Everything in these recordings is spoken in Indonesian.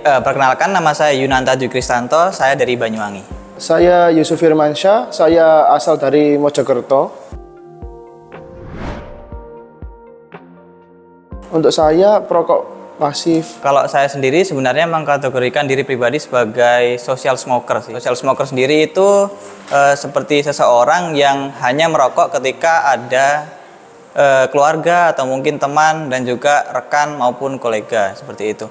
Perkenalkan, nama saya Yunanta Dwi Kristanto, saya dari Banyuwangi. Saya Yusuf Firmansyah, saya asal dari Mojokerto. Untuk saya, perokok pasif. Kalau saya sendiri sebenarnya mengkategorikan diri pribadi sebagai social smoker sih. Social smoker sendiri itu seperti seseorang yang hanya merokok ketika ada keluarga atau mungkin teman dan juga rekan maupun kolega, seperti itu.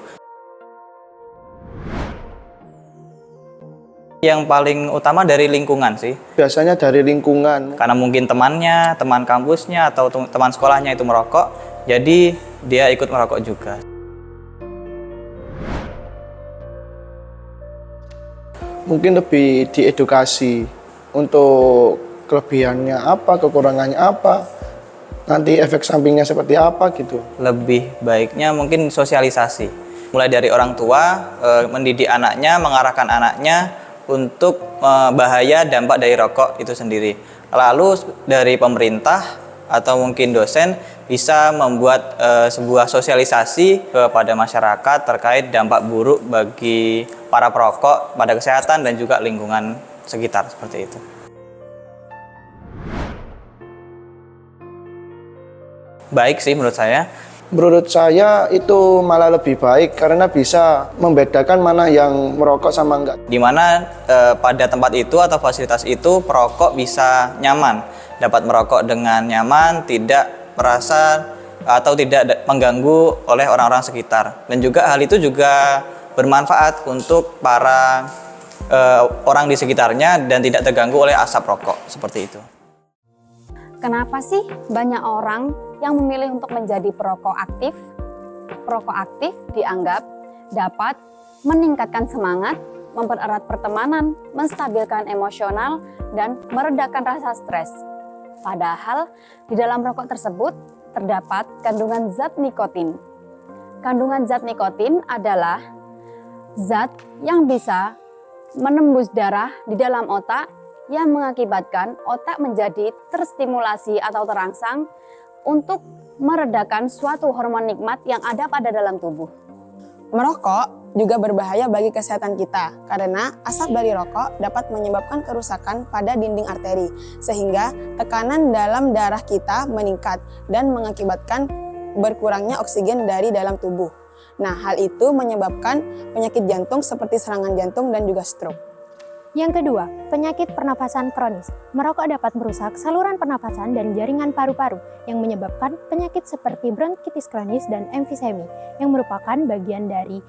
Yang paling utama dari lingkungan sih. Biasanya dari lingkungan. Karena mungkin temannya, teman kampusnya atau teman sekolahnya itu merokok, jadi dia ikut merokok juga. Mungkin lebih diedukasi untuk kelebihannya apa, kekurangannya apa, nanti efek sampingnya seperti apa gitu. Lebih baiknya mungkin sosialisasi. Mulai dari orang tua, mendidik anaknya, mengarahkan anaknya untuk bahaya dampak dari rokok itu sendiri. Lalu dari pemerintah atau mungkin dosen bisa membuat sebuah sosialisasi kepada masyarakat terkait dampak buruk bagi para perokok pada kesehatan dan juga lingkungan sekitar, seperti itu. Baik sih menurut saya. Menurut saya itu malah lebih baik karena bisa membedakan mana yang merokok sama enggak. Di mana pada tempat itu atau fasilitas itu perokok bisa nyaman, dapat merokok dengan nyaman, tidak merasa atau tidak mengganggu oleh orang-orang sekitar. Dan juga hal itu juga bermanfaat untuk para orang di sekitarnya dan tidak terganggu oleh asap rokok, seperti itu. Kenapa sih banyak orang yang memilih untuk menjadi perokok aktif? Perokok aktif dianggap dapat meningkatkan semangat, mempererat pertemanan, menstabilkan emosional, dan meredakan rasa stres. Padahal di dalam rokok tersebut terdapat kandungan zat nikotin. Kandungan zat nikotin adalah zat yang bisa menembus darah di dalam otak yang mengakibatkan otak menjadi terstimulasi atau terangsang untuk meredakan suatu hormon nikmat yang ada pada dalam tubuh. Merokok juga berbahaya bagi kesehatan kita karena asap dari rokok dapat menyebabkan kerusakan pada dinding arteri sehingga tekanan dalam darah kita meningkat dan mengakibatkan berkurangnya oksigen dari dalam tubuh. Nah, hal itu menyebabkan penyakit jantung seperti serangan jantung dan juga stroke. Yang kedua, penyakit pernapasan kronis. Merokok dapat merusak saluran pernapasan dan jaringan paru-paru yang menyebabkan penyakit seperti bronkitis kronis dan emfisemi yang merupakan bagian dari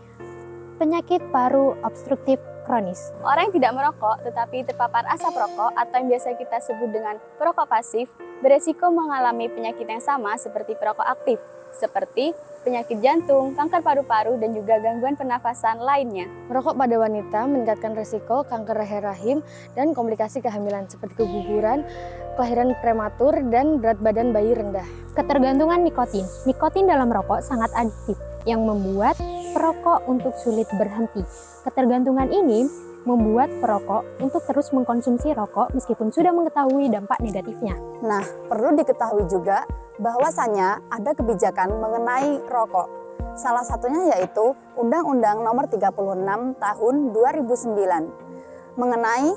penyakit paru obstruktif kronis. Orang yang tidak merokok tetapi terpapar asap rokok atau yang biasa kita sebut dengan perokok pasif beresiko mengalami penyakit yang sama seperti perokok aktif, seperti penyakit jantung, kanker paru-paru, dan juga gangguan pernafasan lainnya. Merokok pada wanita meningkatkan risiko kanker leher rahim dan komplikasi kehamilan seperti keguguran, kelahiran prematur, dan berat badan bayi rendah. Ketergantungan nikotin. Nikotin dalam rokok sangat adiktif yang membuat perokok untuk sulit berhenti. Ketergantungan ini membuat perokok untuk terus mengkonsumsi rokok meskipun sudah mengetahui dampak negatifnya. Nah, perlu diketahui juga bahwasanya ada kebijakan mengenai rokok. Salah satunya yaitu Undang-Undang Nomor 36 Tahun 2009 mengenai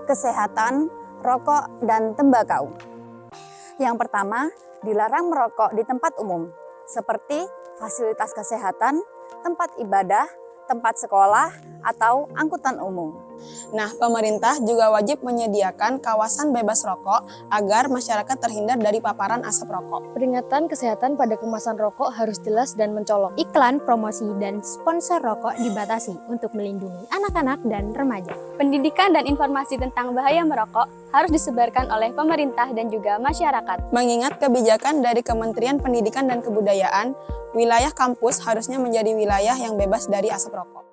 kesehatan rokok dan tembakau. Yang pertama, dilarang merokok di tempat umum seperti fasilitas kesehatan, tempat ibadah, tempat sekolah, atau angkutan umum. Nah, pemerintah juga wajib menyediakan kawasan bebas rokok agar masyarakat terhindar dari paparan asap rokok. Peringatan kesehatan pada kemasan rokok harus jelas dan mencolok. Iklan, promosi, dan sponsor rokok dibatasi untuk melindungi anak-anak dan remaja. Pendidikan dan informasi tentang bahaya merokok harus disebarkan oleh pemerintah dan juga masyarakat. Mengingat kebijakan dari Kementerian Pendidikan dan Kebudayaan, wilayah kampus harusnya menjadi wilayah yang bebas dari asap rokok.